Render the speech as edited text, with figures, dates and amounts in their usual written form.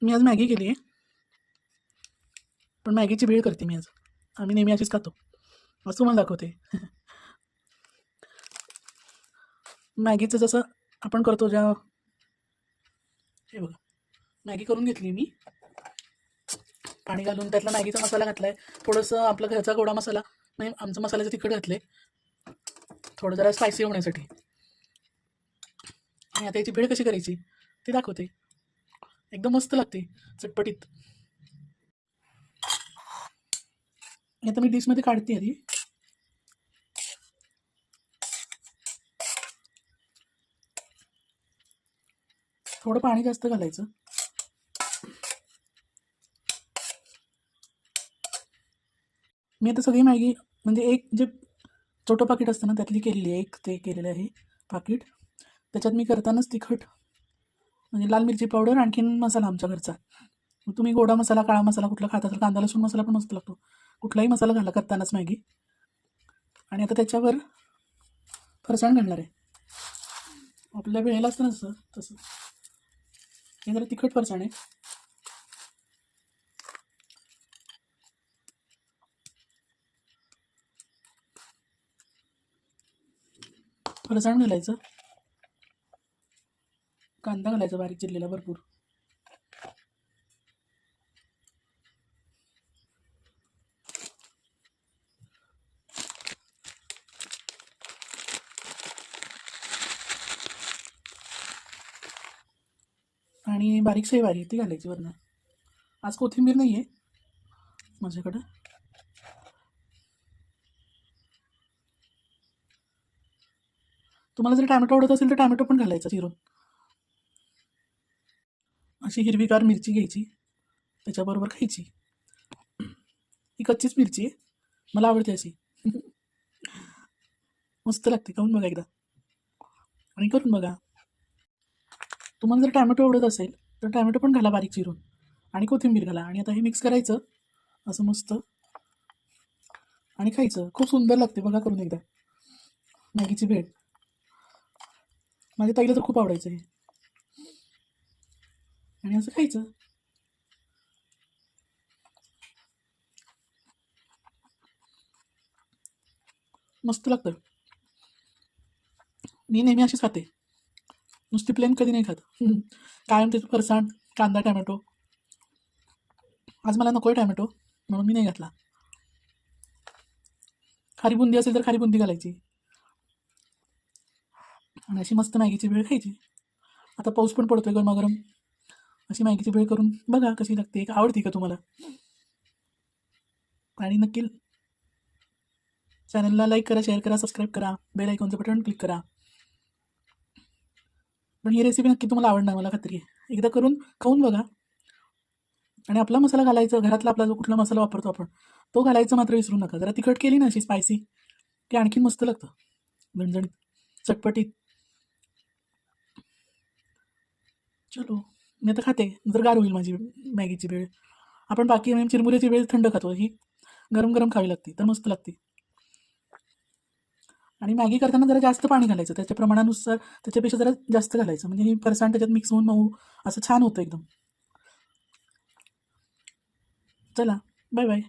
मी आज मॅगी केली आहे, पण मॅगीची भेळ करते मी आज. आम्ही नेहमी अशीच खातो. आज तुम्हाला दाखवते. मॅगीचं जसं आपण करतो हे बघा, मॅगी करून घेतली मी. पाणी घालून त्यातला मॅगीचा मसाला घातलाय. थोडंसं आपला घरचा गोडा मसाला, नाही आमचं मसाल्याचं तिखट घातलंय, थोडं जरा स्पायसी होण्यासाठी. आणि आता याची भेळ कशी करायची ते दाखवते. एकदम मस्त लागते, चटपटीत. आता मी डिशमध्ये काढते आधी. थोडं पाणी जास्त घालायचं. मी आता सगळी मॅगी म्हणजे एक जे छोटं पाकिट असतं ना त्यातली केलेली आहे, एक ते केलेलं आहे पाकिट. त्याच्यात मी करतानाच तिखट म्हणजे लाल मिरची पावडर, आणखीन मसाला आमच्या घरचा. मग तुम्ही गोडा मसाला, काळा मसाला कुठला खाता असाल, कांदा लसूण मसाला पण मस्त लागतो, कुठलाही मसाला घाला करतानाच मॅगी. आणि आता त्याच्यावर फरसाण घालणार आहे. आपल्या वेळेला असतं नसतं तसं. हे जरा तिखट फरसाण आहे. फरसाण घालायचं, कांदा घालायचा बारीक चिरलेला भरपूर, आणि बारीक शेवारी ती घालायची वरनं. आज कोथिंबीर नाही आहे माझ्याकडं. तुम्हाला जर टॅमॅटो आवडत असेल तर टॅमॅटो पण घालायचा चिरून. अशी हिरवीगार मिरची घ्यायची, त्याच्याबरोबर खायची. ही कच्चीच मिरची आहे, मला आवडते अशी. मस्त लागते, खाऊन बघा एकदा आणि करून बघा. तुम्हाला जर टॅमॅटो आवडत असेल तर टॅमॅटो पण घाला बारीक चिरून, आणि कोथिंबीर घाला. आणि आता हे मिक्स करायचं असं मस्त, आणि खायचं. खूप सुंदर लागते, बघा करून एकदा मॅगीची भेळ. माझ्या ताईला तर खूप आवडायचं हे. आणि असं खायचं. मस्त लागतं. मी नेहमी अशीच खाते, नुसती प्लेन कधी नाही खात. कायम त्याचं फरसाण, कांदा, टॅमॅटो. आज मला नको आहे टॅमॅटो, म्हणून मी नाही घातला. खारी बुंदी असेल तर खारी बुंदी घालायची, आणि अशी मस्त मॅगीची भेळ खायची. आता पाऊस पण पडतोय गरमागरम. अशी मॅगीची भेळ करून बघा कशी लागते. आवडते का तुम्हाला? आणि नक्की चॅनलला लाईक करा, शेअर करा, सबस्क्राईब करा, बेल आयकॉनचं बटन क्लिक करा. पण ही रेसिपी नक्की तुम्हाला आवडणार, मला खात्री आहे. एकदा करून खाऊन बघा. आणि आपला मसाला घालायचा, घरातला आपला जो कुठला मसाला वापरतो आपण तो घालायचा मात्र विसरू नका. जरा तिखट केली ना अशी स्पायसी, की आणखीन मस्त लागतं, झणझणीत, चटपटीत. चलो, मी आता खाते, जर गार होईल माझी मॅगीची वेळ. आपण बाकी चिरमुऱ्याची वेळ थंड खातो, ही गरम गरम खावी लागते तर मस्त लागते. आणि मॅगी करताना जरा जास्त पाणी घालायचं, त्याच्या प्रमाणानुसार त्याच्यापेक्षा जरा जास्त घालायचं, म्हणजे ही फरसाण त्याच्यात मिक्स होऊन मऊ असं छान होतं एकदम. चला, बाय बाय.